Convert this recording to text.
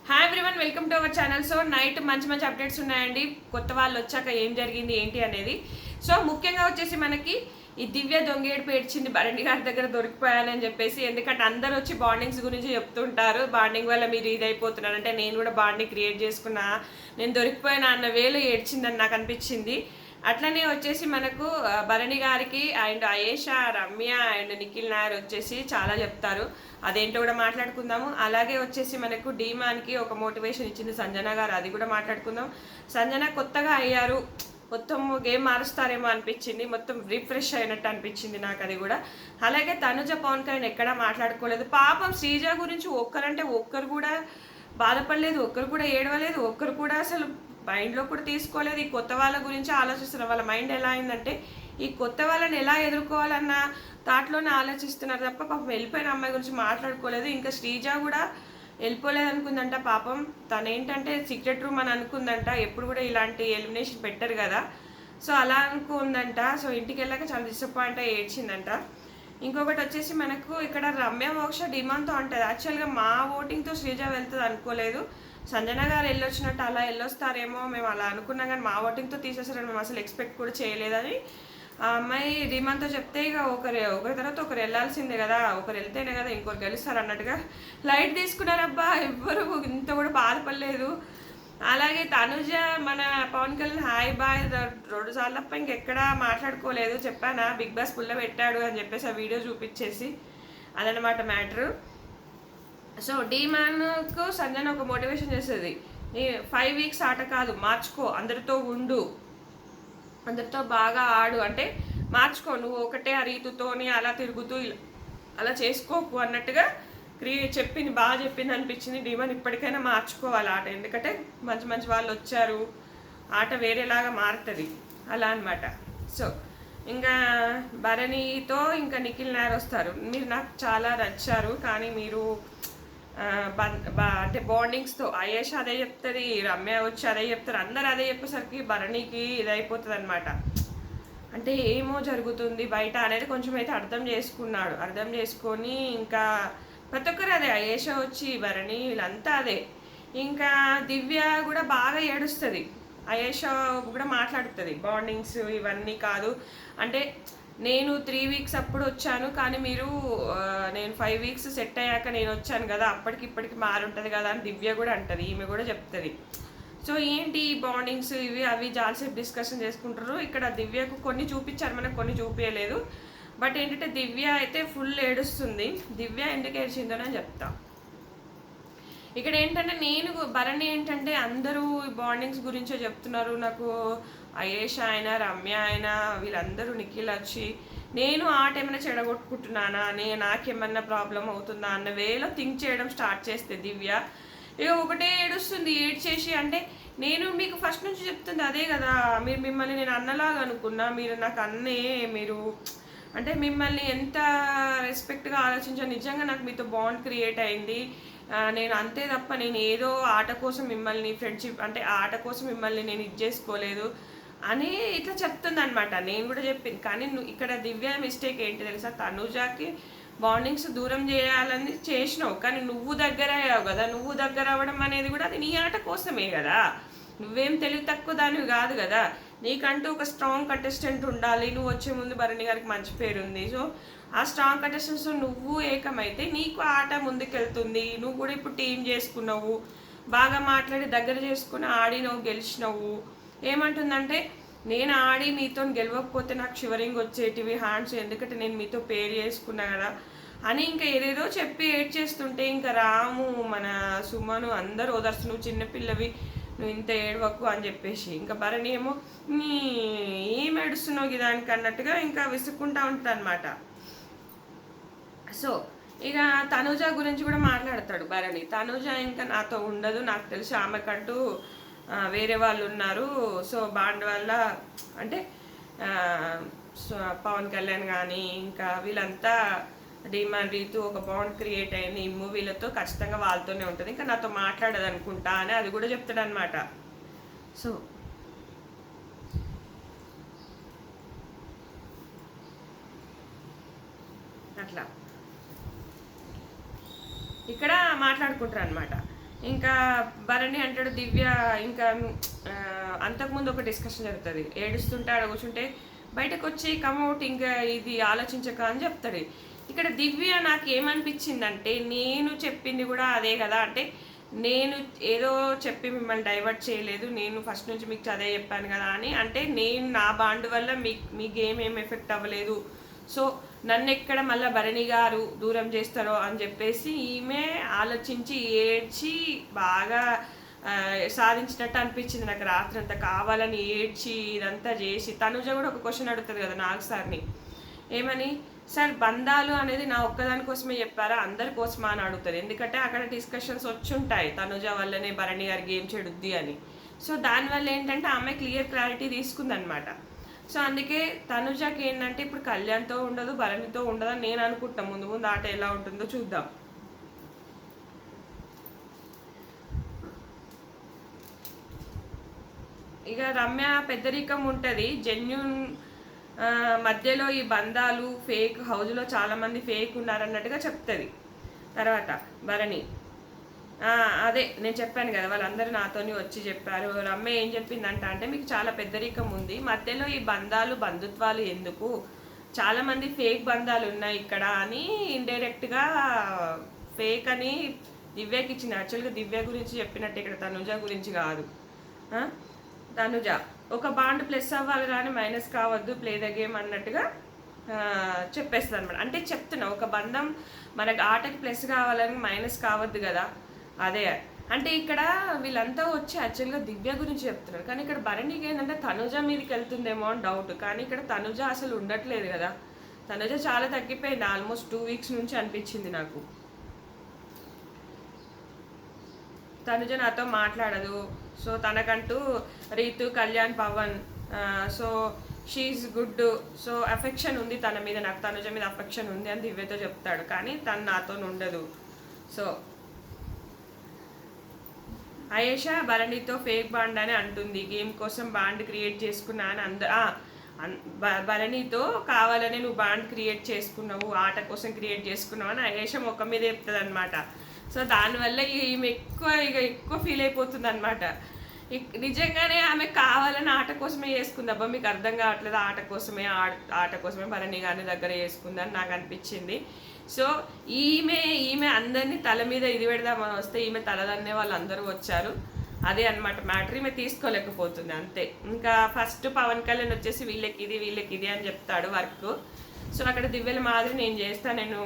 Hi everyone, welcome to our channel. So night మంచి మంచి updates ఉన్నాయండి. కొత్త వాళ్ళు వచ్చాక ఏం జరిగింది ఏంటి అనేది. సో ముఖ్యంగా వచ్చేసి మనకి ఈ దివ్య దొంగేడుపు ఏడ్చింది భరణి గారి దగ్గర దొరికిపోయానని చెప్పేసి. ఎందుకంటే అందరు వచ్చి బాండింగ్స్ గురించి చెప్తుంటారు. బాండింగ్ వల్ల మీరు ఇది అయిపోతున్నారు అంటే నేను కూడా బాండింగ్ క్రియేట్ చేసుకున్నా, నేను దొరికిపోయినా అన్న వేలో ఏడ్చిందని నాకు అనిపించింది. అట్లనే వచ్చేసి మనకు భరణి గారికి అండ్ అయేషా, రమ్య అండ్ నిఖిల్ నాయర్ వచ్చేసి చాలా చెప్తారు. అదేంటో కూడా మాట్లాడుకుందాము. అలాగే వచ్చేసి మనకు డీమాన్కి ఒక మోటివేషన్ ఇచ్చింది సంజన గారు, అది కూడా మాట్లాడుకుందాం. సంజన కొత్తగా అయ్యారు, మొత్తం గేమ్ మారుస్తారేమో అనిపించింది, మొత్తం రిఫ్రెష్ అయినట్టు అనిపించింది నాకు అది కూడా. అలాగే తనుజ పవన్ కళ్యాణ్ ఎక్కడా మాట్లాడుకోలేదు. పాపం శ్రీజ గురించి ఒక్కరంటే ఒక్కరు కూడా బాధపడలేదు, ఒక్కరు కూడా ఏడవలేదు, ఒక్కరు కూడా అసలు మైండ్లో కూడా తీసుకోలేదు. ఈ కొత్త వాళ్ళ గురించి ఆలోచిస్తున్నారు. వాళ్ళ మైండ్ ఎలా అయిందంటే ఈ కొత్త వాళ్ళని ఎలా ఎదుర్కోవాలన్న థాట్లోనే ఆలోచిస్తున్నారు తప్ప పాపం వెళ్ళిపోయిన అమ్మాయి గురించి మాట్లాడుకోలేదు. ఇంకా శ్రీజ కూడా వెళ్ళిపోలేదు అనుకుందంట పాపం. తను ఏంటంటే సీక్రెట్ రూమ్ అని అనుకుందంట, ఎప్పుడు కూడా ఇలాంటి ఎలిమినేషన్ పెట్టరు కదా, సో అలా అనుకుందంట. సో ఇంటికి వెళ్ళాక చాలా డిసప్పాయింట్ అయ్యి ఏడ్చిందంట. ఇంకొకటి వచ్చేసి మనకు ఇక్కడ రమ్య మోక్ష డిమాండ్తో ఉంటుంది. యాక్చువల్గా మా ఓటింగ్తో శ్రీజ వెళ్తుంది అనుకోలేదు. సంజన గారు వెళ్ళొచ్చినట్టు అలా వెళ్ళొస్తారేమో మేము అలా అనుకున్నాం, కానీ మా ఓటింగ్తో తీసేసారని మేము అసలు ఎక్స్పెక్ట్ కూడా చేయలేదని ఆ అమ్మాయి ధీమాన్తో చెప్తే ఇక ఒకరి తర్వాత ఒకరు వెళ్ళాల్సిందే కదా, ఒకరు వెళ్తేనే కదా ఇంకొకరు గెలుస్తారు అన్నట్టుగా లైట్ తీసుకున్నారబ్బా. ఎవ్వరు ఇంత కూడా బాధపడలేదు. అలాగే తనుజ మన పవన్ కళ్యాణ్ హాయ్ బాయ్ 2 సార్లు తప్ప ఇంకెక్కడా మాట్లాడుకోలేదు. చెప్పానా బిగ్ బాస్ పుల్ల పెట్టాడు అని చెప్పేసి ఆ వీడియో చూపించేసి, అదనమాట మ్యాటరు. సో డీమాన్కు సంజన ఒక మోటివేషన్ చేస్తుంది, 5 వీక్స్ ఆట కాదు, మార్చుకో, అందరితో ఉండు, అందరితో బాగా ఆడు, అంటే మార్చుకో, నువ్వు ఒకటే ఆ రీతుతోని అలా తిరుగుతూ అలా చేసుకోకు అన్నట్టుగా చెప్పింది. బాగా చెప్పింది అనిపించింది. డీమాన్ ఇప్పటికైనా మార్చుకోవాలి ఆట, ఎందుకంటే మంచి మంచి వాళ్ళు వచ్చారు, ఆట వేరేలాగా మారుతుంది అలా అనమాట. సో ఇంకా భరణితో ఇంకా నిఖిల్ నాయర్ వస్తారు. మీరు నాకు చాలా నచ్చారు, కానీ మీరు అంటే బాండింగ్స్తో అయేష అదే చెప్తుంది, రమ్య వచ్చి అదే చెప్తారు, అందరు అదే చెప్పేసరికి భరణికి ఇదైపోతుంది అనమాట. అంటే ఏమో జరుగుతుంది బయట అనేది కొంచెం అయితే అర్థం చేసుకొని ఇంకా ప్రతి ఒక్కరు అదే, అయేష వచ్చి భరణి వీళ్ళంతా అదే. ఇంకా దివ్య కూడా బాగా ఏడుస్తుంది, అయేష కూడా మాట్లాడుతుంది బాండింగ్స్ ఇవన్నీ కాదు అంటే నేను 3 వీక్స్ అప్పుడు వచ్చాను, కానీ మీరు నేను 5 వీక్స్ సెట్ అయ్యాక నేను వచ్చాను కదా, ఇప్పటికి మారుంటుంది కదా అని దివ్య కూడా అంటుంది, ఈమె కూడా చెప్తుంది. సో ఏంటి ఈ బాండింగ్స్ ఇవి అవి చాలాసేపు డిస్కషన్ చేసుకుంటారు. ఇక్కడ దివ్యకు కొన్ని చూపించారు, మనకు కొన్ని చూపించలేదు. బట్ ఏంటంటే దివ్య అయితే ఫుల్ ఏడుస్తుంది. దివ్య ఎందుకు ఏడ్చిందో నేను చెప్తా. ఇక్కడ ఏంటంటే నేను భరణి ఏంటంటే అందరూ బాండింగ్స్ గురించే చెప్తున్నారు నాకు, అయేష అయినా రమ్య అయినా వీళ్ళందరూ నిఖిల్ వచ్చి నేను ఆట ఏమైనా చెడగొట్టుకుంటున్నానా, నాకేమన్నా ప్రాబ్లం అవుతుందా అన్న వేలో థింక్ చేయడం స్టార్ట్ చేస్తే దివ్య ఇక ఒకటే ఏడుస్తుంది. ఏడ్చేసి అంటే నేను మీకు ఫస్ట్ నుంచి చెప్తుంది అదే కదా, మిమ్మల్ని నేను అన్నలాగా అనుకున్నా, మీరు నాకు అన్నే, మీరు అంటే మిమ్మల్ని ఎంత రెస్పెక్ట్గా ఆలోచించాను, నిజంగా నాకు మీతో బాండ్ క్రియేట్ అయింది, నేను అంతే తప్ప నేను ఏదో ఆట కోసం మిమ్మల్ని ఫ్రెండ్షిప్ అంటే ఆట కోసం మిమ్మల్ని నేను ఇది చేసుకోలేదు అని ఇట్లా చెప్తుంది అనమాట. నేను కూడా చెప్పింది, కానీ ఇక్కడ దివ్య మిస్టేక్ ఏంటి తెలుసా, తనుజాకి బాండింగ్స్ దూరం చేయాలని చేసినావు, కానీ నువ్వు దగ్గర అయ్యావు కదా, నువ్వు దగ్గర అవ్వడం అనేది కూడా అది నీ ఆట కోసమే కదా, నువ్వేం తెలివి తక్కువ దానివి కాదు కదా, నీకంటూ ఒక స్ట్రాంగ్ కంటెస్టెంట్ ఉండాలి. నువ్వు వచ్చే ముందు భరణి గారికి మంచి పేరు ఉంది. సో ఆ స్ట్రాంగ్ కంటెస్టెంట్స్ నువ్వు ఏకమైతే నీకు ఆట ముందుకెళ్తుంది. నువ్వు కూడా ఇప్పుడు టీం చేసుకున్నావు, బాగా మాట్లాడి దగ్గర చేసుకుని ఆడినవు, గెలిచినవు. ఏమంటుందంటే నేను ఆడి మీతో గెలవకపోతే నాకు షివరింగ్ వచ్చేటివి హ్యాండ్స్, ఎందుకంటే నేను మీతో పేరు చేసుకున్నా కదా అని ఇంకా ఏదేదో చెప్పి ఏడ్ చేస్తుంటే ఇంకా రాము మన సుమను అందరు ఓదర్సు, నువ్వు చిన్నపిల్లవి, నువ్వు ఇంత ఏడవకు అని చెప్పేసి ఇంకా భరణి ఏమో ఏం ఏడుస్తున్నావు దానికి అన్నట్టుగా ఇంకా విసుక్కుంటా ఉంటుంది అనమాట. సో ఇక తనుజ గురించి కూడా మాట్లాడతాడు భరణి. తనుజ ఇంకా నాతో ఉండదు, నాకు తెలిసి ఆమెకంటూ వేరే వాళ్ళు ఉన్నారు, సో బాండ్ వల్ల అంటే పవన్ కళ్యాణ్ కానీ ఇంకా వీళ్ళంతా డిమాండ్ రీతు ఒక బాండ్ క్రియేట్ అయింది ఈ మూవీలతో, ఖచ్చితంగా వాళ్ళతోనే ఉంటుంది, ఇంకా నాతో మాట్లాడదు అనుకుంటా అని అది కూడా చెప్తాడు అనమాట. సో అట్లా ఇక్కడ మాట్లాడుకుంటారు అనమాట. ఇంకా భరణి అంటాడు దివ్య ఇంకా అంతకుముందు ఒక డిస్కషన్ జరుగుతుంది, ఏడుస్తుంటే ఆడ కూర్చుంటే బయటకు వచ్చి కమౌట్ ఇంకా ఇది ఆలోచించక అని చెప్తాడు. ఇక్కడ దివ్య నాకు ఏమనిపించిందంటే నేను చెప్పింది కూడా అదే కదా, అంటే నేను ఏదో చెప్పి మిమ్మల్ని డైవర్ట్ చేయలేదు, నేను ఫస్ట్ నుంచి మీకు చదివే చెప్పాను కదా అని, అంటే నేను నా బాండ్ వల్ల మీ గేమ్ ఏం ఎఫెక్ట్ అవ్వలేదు, సో నన్ను ఎక్కడ మళ్ళీ భరణి గారు దూరం చేస్తారో అని చెప్పేసి ఈమె ఆలోచించి ఏడ్చి బాగా సాధించినట్టు అనిపించింది నాకు. రాత్రి అంతా కావాలని ఏడ్చి ఇదంతా చేసి తనుజ కూడా ఒక క్వశ్చన్ అడుగుతుంది కదా నాగ్ సార్ని, ఏమని సార్ బంధాలు అనేది నా ఒక్కదాని కోసమే చెప్పారా అందరి కోసమా అని అడుగుతుంది. ఎందుకంటే అక్కడ డిస్కషన్స్ వచ్చి ఉంటాయి తనుజ వల్లనే భరణి గారి గేమ్ చెడుద్ది అని. సో దానివల్ల ఏంటంటే ఆమె క్లారిటీ తీసుకుందనమాట. సో అందుకే తనుజకి ఏంటంటే ఇప్పుడు కళ్యాణ్తో ఉండదు భరణితో ఉండదు అని నేను అనుకుంటున్నాను. ముందు ముందు ఆట ఎలా ఉంటుందో చూద్దాం. ఇక రమ్య పెద్దరికం ఉంటుంది, జెన్యున్ మధ్యలో ఈ బంధాలు ఫేక్, హౌజ్లో చాలామంది ఫేక్ ఉన్నారన్నట్టుగా చెప్తుంది. తర్వాత భరణి అదే నేను చెప్పాను కదా వాళ్ళందరూ నాతోని వచ్చి చెప్పారు. రమ్య ఏం చెప్పిందంట అంటే మీకు చాలా పెద్దరికం ఉంది, మధ్యలో ఈ బంధాలు బంధుత్వాలు ఎందుకు, చాలామంది ఫేక్ బంధాలు ఉన్నాయి ఇక్కడ అని ఇండైరెక్ట్గా ఫేక్ అని దివ్యకి ఇచ్చింది. యాక్చువల్గా దివ్య గురించి చెప్పినట్టు ఇక్కడ తనుజ గురించి కాదు. తనుజ ఒక బాండ్ ప్లస్ అవ్వాలి కానీ మైనస్ కావద్దు, ప్లే ద గేమ్ అన్నట్టుగా చెప్పేస్తుంది అనమాట. అంటే చెప్తున్నా ఒక బంధం మనకు ఆటకి ప్లస్ కావాలని మైనస్ కావద్దు కదా, అదే అంటే ఇక్కడ వీళ్ళంతా వచ్చి యాక్చువల్గా దివ్య గురించి చెప్తున్నారు, కానీ ఇక్కడ భరణికి ఏంటంటే తనుజ మీదకి వెళ్తుందేమో అని డౌట్. కానీ ఇక్కడ తనుజ అసలు ఉండట్లేదు కదా, తనుజ చాలా తగ్గిపోయింది, ఆల్మోస్ట్ 2 వీక్స్ నుంచి అనిపించింది నాకు. తనుజ నాతో మాట్లాడదు, సో తనకంటూ Ritu Kalyan Pavan so she is good, so affection ఉంది తన మీద, నాకు తనుజ మీద అఫెక్షన్ ఉంది అని దివ్యతో చెప్తాడు, కానీ తను నాతో ఉండదు. సో అయేషా భరణితో ఫేక్ బాండ్ అని అంటుంది, గేమ్ కోసం బాండ్ క్రియేట్ చేసుకున్నా అని భరణితో కావాలని నువ్వు బాండ్ క్రియేట్ చేసుకున్నావు, ఆట కోసం క్రియేట్ చేసుకున్నావు అని అయేషా మొక్క మీద చెప్తుంది అనమాట. సో దానివల్ల ఈమె ఎక్కువ ఫీల్ అయిపోతుంది అనమాట. నిజంగానే ఆమె కావాలని ఆట కోసమే చేసుకుంది. అబ్బా మీకు అర్థం కావట్లేదు, ఆట కోసమే భరణి గారి దగ్గర చేసుకుందని నాకు అనిపించింది. సో ఈమె అందరినీ తల మీద ఇది పెడదామని వస్తే ఈమె తలదన్నే వాళ్ళందరూ వచ్చారు, అదే అనమాట మ్యాటర్. ఈమె తీసుకోలేకపోతుంది అంతే. ఇంకా ఫస్ట్ పవన్ కళ్యాణ్ వచ్చేసి వీళ్ళకి ఇది అని చెప్తాడు వర్క్. సో అక్కడ దివ్యల మాదిరి నేను చేస్తాను, నేను